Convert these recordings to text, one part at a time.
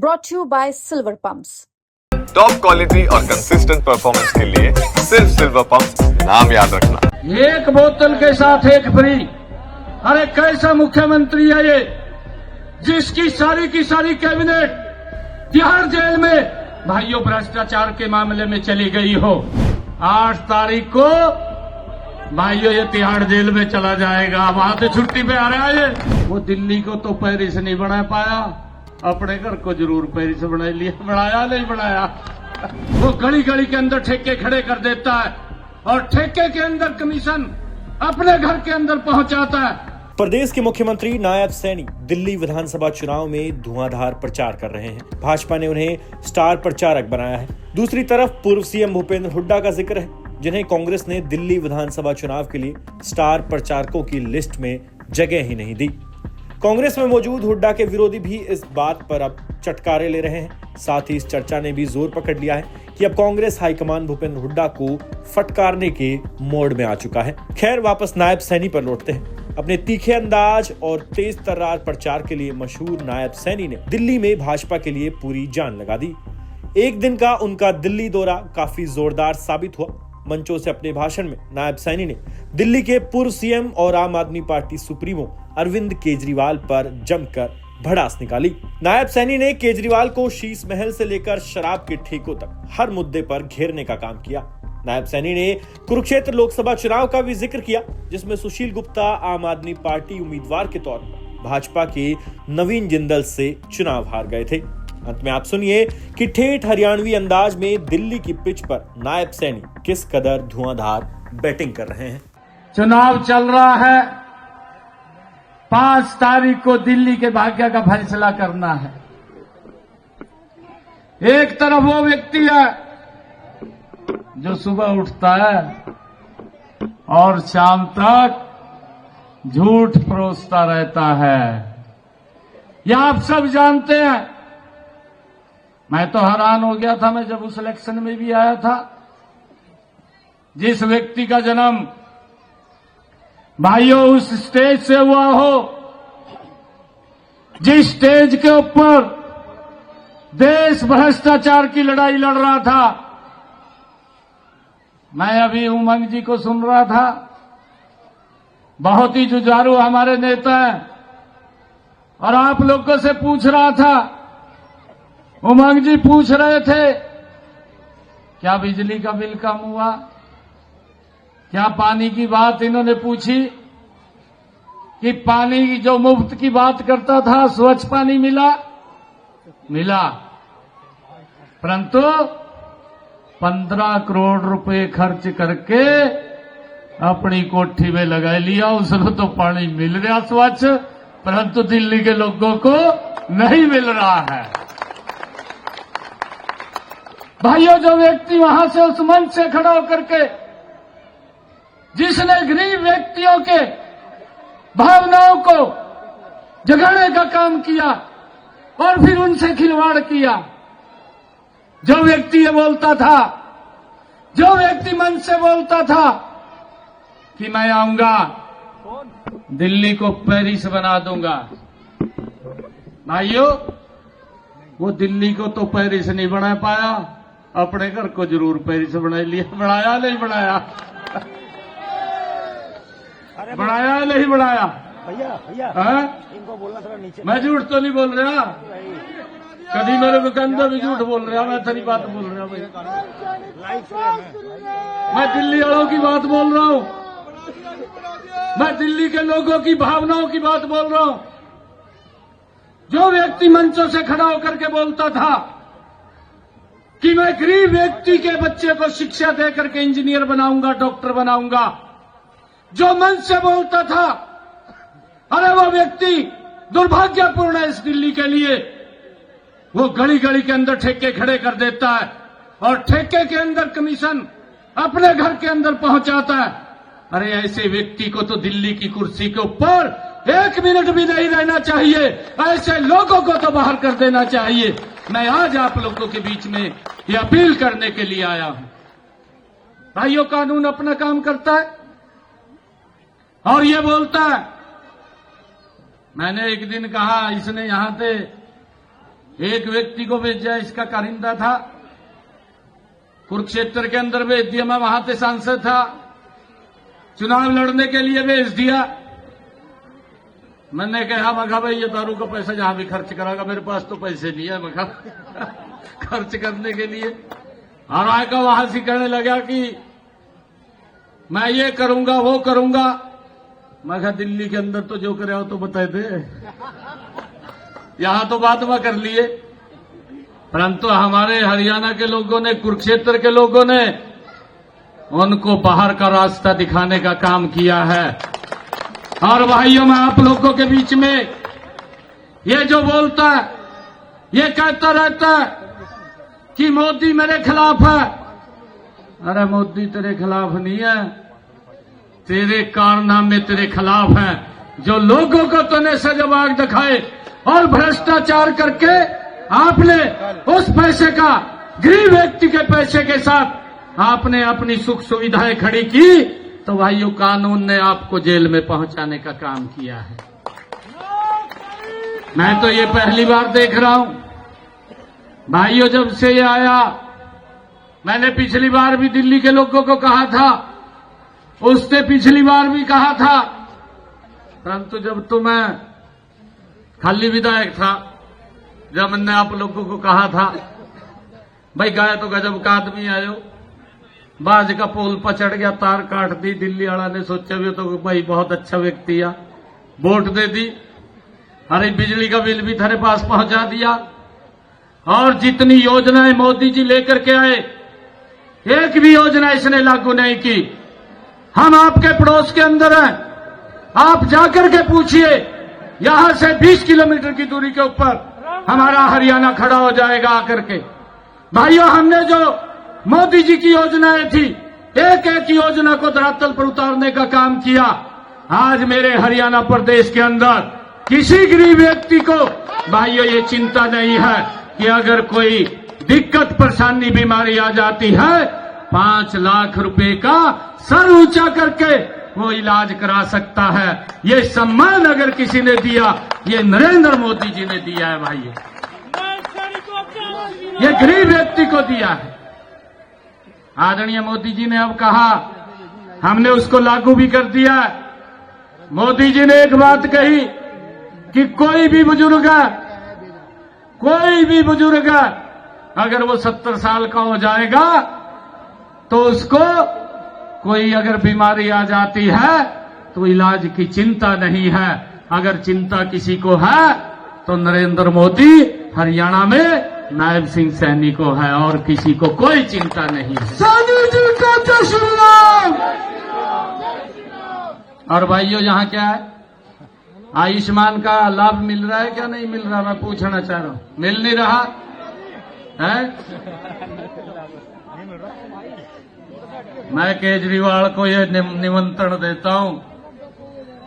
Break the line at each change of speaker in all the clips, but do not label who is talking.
brought to you by Silver Pumps.
Top quality और consistent performance के लिए सिर्फ सिल्वर पंप नाम याद रखना।
एक बोतल के साथ एक फ्री। अरे कैसा मुख्यमंत्री है ये, जिसकी सारी की सारी कैबिनेट तिहाड़ जेल में भाइयों भ्रष्टाचार के मामले में चली गई हो। 8 तारीख को भाइयों ये तिहाड़ जेल में चला जाएगा। वहां से छुट्टी पे आ रहा है ये। वो दिल्ली को तो पेरिस नहीं बना पाया, अपने घर को जरूर पेरिस बना लिया। बनाया नहीं बनाया। वो गली गली के अंदर ठेके खड़े कर देता है और ठेके के अंदर कमीशन अपने घर के अंदर पहुंचाता है।
प्रदेश के मुख्यमंत्री नायब सैनी दिल्ली विधानसभा चुनाव में धुआंधार प्रचार कर रहे हैं। भाजपा ने उन्हें स्टार प्रचारक बनाया है। दूसरी तरफ पूर्व सीएम भूपेंद्र हुड्डा का जिक्र है, जिन्हें कांग्रेस ने दिल्ली विधानसभा चुनाव के लिए स्टार प्रचारकों की लिस्ट में जगह ही नहीं दी। कांग्रेस में मौजूद हुड्डा के विरोधी भी इस बात पर अब चटकारे ले रहे हैं। साथ ही इस चर्चा ने भी जोर पकड़ लिया है कि अब कांग्रेस हाईकमान भूपेंद्र हुड्डा को फटकारने के मोड में आ चुका है। खैर, वापस नायब सैनी पर लौटते हैं। अपने तीखे अंदाज और तेज तर्रार प्रचार के लिए मशहूर नायब सैनी ने दिल्ली में भाजपा के लिए पूरी जान लगा दी। एक दिन का उनका दिल्ली दौरा काफी जोरदार साबित हुआ। मंचों से अपने भाषण में नायब सैनी ने दिल्ली के पूर्व सीएम और आम आदमी पार्टी सुप्रीमो अरविंद केजरीवाल पर जमकर भड़ास निकाली। नायब सैनी ने केजरीवाल को शीश महल से लेकर शराब के ठेकों तक हर मुद्दे पर घेरने का काम किया। नायब सैनी ने कुरुक्षेत्र लोकसभा चुनाव का भी जिक्र किया, जिसमें सुशील गुप्ता आम आदमी पार्टी उम्मीदवार के तौर पर भाजपा के नवीन जिंदल से चुनाव हार गए थे। अंत में आप सुनिए कि ठेठ हरियाणवी अंदाज में दिल्ली की पिच पर नायब सैनी किस कदर धुआंधार बैटिंग कर रहे हैं।
चुनाव चल रहा है, 5 तारीख को दिल्ली के भाग्य का फैसला करना है। एक तरफ वो व्यक्ति है जो सुबह उठता है और शाम तक झूठ परोसता रहता है। यह आप सब जानते हैं। मैं तो हैरान हो गया था, मैं जब उस इलेक्शन में भी आया था। जिस व्यक्ति का जन्म भाइयों उस स्टेज से हुआ हो, जिस स्टेज के ऊपर देश भ्रष्टाचार की लड़ाई लड़ रहा था। मैं अभी उमंग जी को सुन रहा था, बहुत ही जुझारू हमारे नेता हैं, और आप लोगों से पूछ रहा था। उमंग जी पूछ रहे थे, क्या बिजली का बिल कम हुआ, क्या पानी की बात इन्होंने पूछी कि पानी की जो मुफ्त की बात करता था, स्वच्छ पानी मिला, परंतु 15 करोड़ रुपए खर्च करके अपनी कोठी में लगा लिया। उसको तो पानी मिल रहा स्वच्छ, परंतु दिल्ली के लोगों को नहीं मिल रहा है। भाइयों, जो व्यक्ति वहां से उस मंच से खड़ा होकर के जिसने गरीब व्यक्तियों के भावनाओं को जगाने का काम किया और फिर उनसे खिलवाड़ किया, जो व्यक्ति ये बोलता था, जो व्यक्ति मंच से बोलता था कि मैं आऊंगा दिल्ली को पेरिस बना दूंगा। भाइयों, वो दिल्ली को तो पेरिस नहीं बना पाया, अपने घर को जरूर पेरिस बना लिया। बनाया नहीं बनाया। बनाया नहीं बनाया। भैया इनको बोलना थोड़ा नीचे। मैं झूठ तो नहीं बोल रहा, कभी मेरे को कंधा भी झूठ बोल रहा, मैं तेरी बात बोल रहा भाई। मैं दिल्ली वालों की बात बोल रहा हूं, मैं दिल्ली के लोगों की भावनाओं की बात बोल रहा हूं। जो व्यक्ति मंचों से खड़ा होकर के बोलता था कि मैं गरीब व्यक्ति के बच्चे को शिक्षा देकर के इंजीनियर बनाऊंगा, डॉक्टर बनाऊंगा, जो मंच से बोलता था, अरे वो व्यक्ति दुर्भाग्यपूर्ण है इस दिल्ली के लिए। वो गली गली के अंदर ठेके खड़े कर देता है और ठेके के अंदर कमीशन अपने घर के अंदर पहुंचाता है। अरे ऐसे व्यक्ति को तो दिल्ली की कुर्सी के ऊपर 1 मिनट भी नहीं रहना चाहिए। ऐसे लोगों को तो बाहर कर देना चाहिए। मैं आज आप लोगों के बीच में ये अपील करने के लिए आया हूं। भाइयों, कानून अपना काम करता है और ये बोलता है। मैंने एक दिन कहा, इसने यहां से एक व्यक्ति को भेजा, इसका कारिंदा था, कुरुक्षेत्र के अंदर भेज दिया। मैं वहां से सांसद था, चुनाव लड़ने के लिए भेज दिया। मैंने कहा मैं भाई ये दारू का पैसा जहां भी खर्च करागा, मेरे पास तो पैसे नहीं है मैं खर्च करने के लिए। और आएगा वहां से कहने लगा कि मैं ये करूंगा वो करूंगा। मैं कहा दिल्ली के अंदर तो जो करे हो तो बताए थे, यहां तो बात में कर लिए। परंतु हमारे हरियाणा के लोगों ने, कुरुक्षेत्र के लोगों ने उनको बाहर का रास्ता दिखाने का काम किया है। और भाइयों, मैं आप लोगों के बीच में ये जो बोलता है, ये कहता रहता है कि मोदी मेरे खिलाफ है। अरे मोदी तेरे खिलाफ नहीं है, तेरे कारनामे तेरे खिलाफ है। जो लोगों को तूने सजवाग दिखाए और भ्रष्टाचार करके आपने उस पैसे का, गरीब व्यक्ति के पैसे के साथ आपने अपनी सुख सुविधाएं खड़ी की, तो भाइयों कानून ने आपको जेल में पहुंचाने का काम किया है। मैं तो ये पहली बार देख रहा हूं भाइयों, जब से ये आया। मैंने पिछली बार भी दिल्ली के लोगों को कहा था, उसने पिछली बार भी कहा था, परंतु जब तो मैं खाली विधायक था, जब मैंने आप लोगों को कहा था भाई गाय तो गजब का आदमी आयो, बाज का पोल पर चढ़ गया, तार काट दी। दिल्ली वाला ने सोचा भी तो भाई बहुत अच्छा व्यक्ति है, वोट दे दी। अरे बिजली का बिल भी थारे पास पहुंचा दिया। और जितनी योजनाएं मोदी जी लेकर के आए, एक भी योजना इसने लागू नहीं की। हम आपके पड़ोस के अंदर हैं, आप जाकर के पूछिए, यहां से 20 किलोमीटर की दूरी के ऊपर हमारा हरियाणा खड़ा हो जाएगा आकर के। भाइयों, हमने जो मोदी जी की योजनाएं थी, एक एक योजना को धरातल पर उतारने का काम किया। आज मेरे हरियाणा प्रदेश के अंदर किसी गरीब व्यक्ति को भाइयों ये चिंता नहीं है कि अगर कोई दिक्कत परेशानी बीमारी आ जाती है, 5 लाख रुपए का सर ऊंचा करके वो इलाज करा सकता है। ये सम्मान अगर किसी ने दिया, ये नरेंद्र मोदी जी ने दिया है भाइयों, ये गरीब व्यक्ति को दिया है। आदरणीय मोदी जी ने अब कहा, हमने उसको लागू भी कर दिया। मोदी जी ने एक बात कही कि कोई भी बुजुर्ग अगर वो 70 साल का हो जाएगा तो उसको कोई अगर बीमारी आ जाती है तो इलाज की चिंता नहीं है। अगर चिंता किसी को है तो नरेंद्र मोदी हरियाणा में नायब सिंह सैनी को है, और किसी को कोई चिंता नहीं है। सैनी जी का जय श्री राम। और भाइयों, यहाँ क्या है, आयुष्मान का लाभ मिल रहा है क्या नहीं मिल रहा, मैं पूछना चाह रहा हूं। मिल नहीं रहा है? मैं केजरीवाल को ये निमंत्रण देता हूं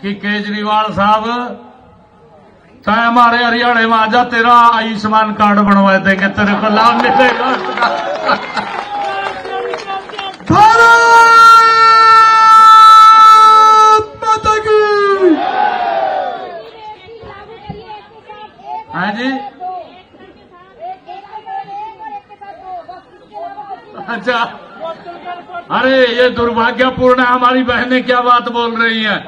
कि केजरीवाल साहब, चाहे हमारे हरियाणा में आजा, तेरा आयुष्मान कार्ड बनवा देंगे, तेरे को लाभ मिलेगा। भारत माता की। हाँ जी, अच्छा। अरे ये दुर्भाग्यपूर्ण है, हमारी बहनें क्या बात बोल रही हैं।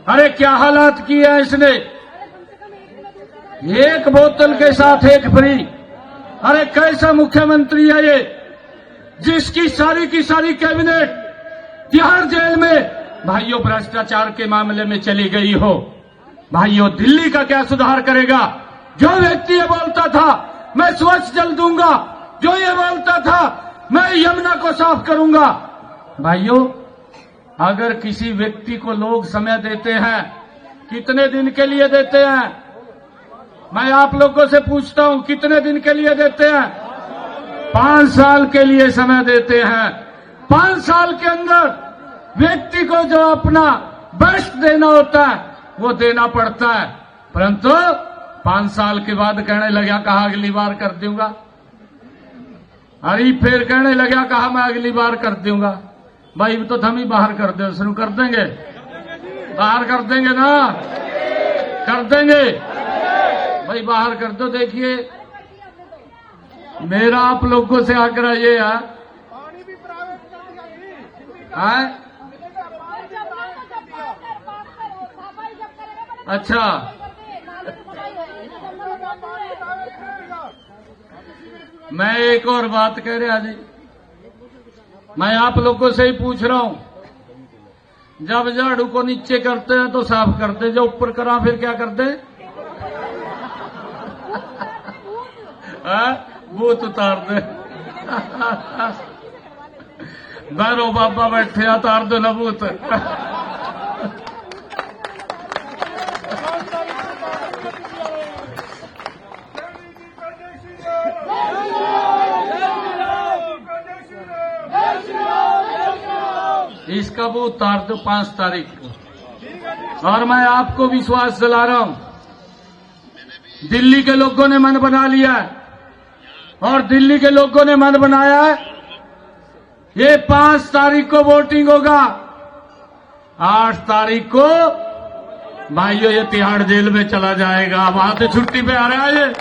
अरे क्या हालात किया है इसने, एक बोतल के साथ एक फ्री। अरे कैसा मुख्यमंत्री है ये, जिसकी सारी की सारी कैबिनेट तिहाड़ जेल में भाइयों भ्रष्टाचार के मामले में चली गई हो। भाइयों, दिल्ली का क्या सुधार करेगा? जो व्यक्ति ये बोलता था मैं स्वच्छ जल दूंगा, जो ये बोलता था मैं यमुना को साफ करूंगा। भाइयों, अगर किसी व्यक्ति को लोग समय देते हैं, कितने दिन के लिए देते हैं? मैं आप लोगों से पूछता हूं, कितने दिन के लिए देते हैं? 5 साल के लिए समय देते हैं। 5 साल के अंदर व्यक्ति को जो अपना बेस्ट देना होता है वो देना पड़ता है, परंतु 5 साल के बाद कहने लगा कहा अगली बार कर दूंगा। अरे फिर कहने लगा कहा मैं अगली बार कर दूंगा। भाई तो हम ही बाहर कर दे, शुरू कर देंगे, बाहर कर देंगे ना, कर देंगे भाई, बाहर कर दो। देखिए मेरा आप लोगों से आग्रह ये है, अच्छा मैं एक और बात कह रहा जी, मैं आप लोगों से ही पूछ रहा हूं, जब झाड़ू को नीचे करते हैं तो साफ करते, जो ऊपर करा फिर क्या करते? भूत उतार दे। भैरव बाबा बैठे उतार दो ना भूत। इसका वो उतार दो 5 तारीख को। और मैं आपको विश्वास दिला रहा हूं, दिल्ली के लोगों ने मन बना लिया है, और दिल्ली के लोगों ने मन बनाया है, ये 5 तारीख को वोटिंग होगा। 8 तारीख को भाइयों ये तिहाड़ जेल में चला जाएगा, वहां से छुट्टी पे आ रहा है ये।